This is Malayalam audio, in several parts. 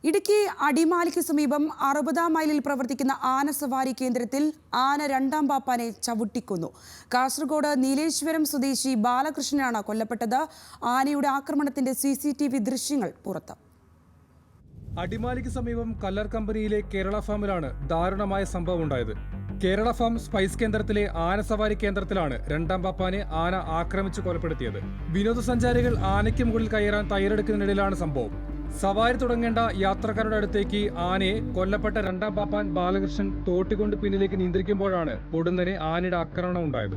ഇടുക്കി അടിമാലിക്ക് സമീപം 60-ാം മൈലിൽ പ്രവർത്തിക്കുന്ന ആന സവാരി കേന്ദ്രത്തിൽ ആന രണ്ടാം പാപ്പാനെ ചവിട്ടിക്കൊന്നു. കാസർഗോഡ് നീലേശ്വരം സ്വദേശി ബാലകൃഷ്ണനാണ് കൊല്ലപ്പെട്ടത്. ആനയുടെ ആക്രമണത്തിന്റെ CCTV ദൃശ്യങ്ങൾ പുറത്ത്. അടിമാലിക്ക് സമീപം കല്ലർ കമ്പനിയിലെ കേരള ഫാമിലാണ് ദാരുണമായ സംഭവം ഉണ്ടായത്. കേരള ഫാം സ്പൈസ് കേന്ദ്രത്തിലെ ആന സവാരി കേന്ദ്രത്തിലാണ് രണ്ടാം പാപ്പാനെ ആന ആക്രമിച്ച് കൊലപ്പെടുത്തിയത്. വിനോദസഞ്ചാരികൾ ആനയ്ക്ക് മുകളിൽ കയറാൻ തയ്യാറെടുക്കുന്നതിനിടയിലാണ് സംഭവം. സവാരി തുടങ്ങേണ്ട യാത്രക്കാരുടെ അടുത്തേക്ക് ആനയെ കൊല്ലപ്പെട്ട രണ്ടാം പാപ്പാൻ ബാലകൃഷ്ണൻ തോട്ടിക്കൊണ്ട് പിന്നിലേക്ക് നിയന്ത്രിക്കുമ്പോഴാണ് പൊടുന്നനെ ആനയുടെ ആക്രമണം ഉണ്ടായത്.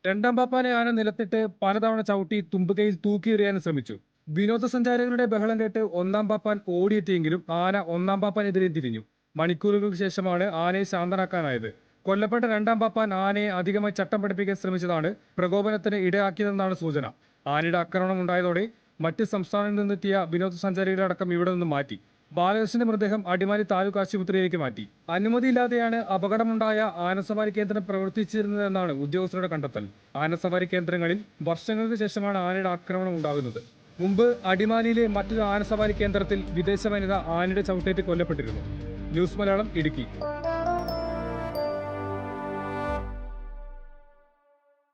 രണ്ടാം പാപ്പാനെ ആന നിലത്തിട്ട് പലതവണ ചവിട്ടി തുമ്പുകയിൽ തൂക്കിയെറിയാൻ ശ്രമിച്ചു. വിനോദസഞ്ചാരികളുടെ ബഹളം കേട്ട് ഒന്നാം പാപ്പാൻ ഓടിയെത്തിയെങ്കിലും ആന ഒന്നാം പാപ്പാനെതിരെ തിരിഞ്ഞു. മണിക്കൂറുകൾക്ക് ശേഷമാണ് ആനയെ ശാന്തനാക്കാനായത്. കൊല്ലപ്പെട്ട രണ്ടാം പാപ്പാൻ ആനയെ അധികമായി ചട്ടം പഠിപ്പിക്കാൻ ശ്രമിച്ചതാണ് പ്രകോപനത്തിന് ഇടയാക്കിയതെന്നാണ് സൂചന. ആനയുടെ ആക്രമണം ഉണ്ടായതോടെ മറ്റ് സംസ്ഥാനങ്ങളിൽ നിന്നെത്തിയ വിനോദസഞ്ചാരികളെ അടക്കം ഇവിടെ നിന്ന് മാറ്റി. ബാലകൃഷ്ണന്റെ മൃതദേഹം അടിമാലി താലൂക്ക് ആശുപത്രിയിലേക്ക് മാറ്റി. അനുമതിയില്ലാതെയാണ് അപകടമുണ്ടായ ആനസവാരി കേന്ദ്രം പ്രവർത്തിച്ചിരുന്നതെന്നാണ് ഉദ്യോഗസ്ഥരുടെ കണ്ടെത്തൽ. ആനസവാരി കേന്ദ്രങ്ങളിൽ വർഷങ്ങൾക്ക് ശേഷമാണ് ആനയുടെ ആക്രമണം ഉണ്ടാകുന്നത്. മുമ്പ് അടിമാലിയിലെ മറ്റൊരു ആനസവാരി കേന്ദ്രത്തിൽ വിദേശ വനിത ആനയുടെ ചവിട്ടേറ്റ് കൊല്ലപ്പെട്ടിരുന്നു. ന്യൂസ് മലയാളം, ഇടുക്കി.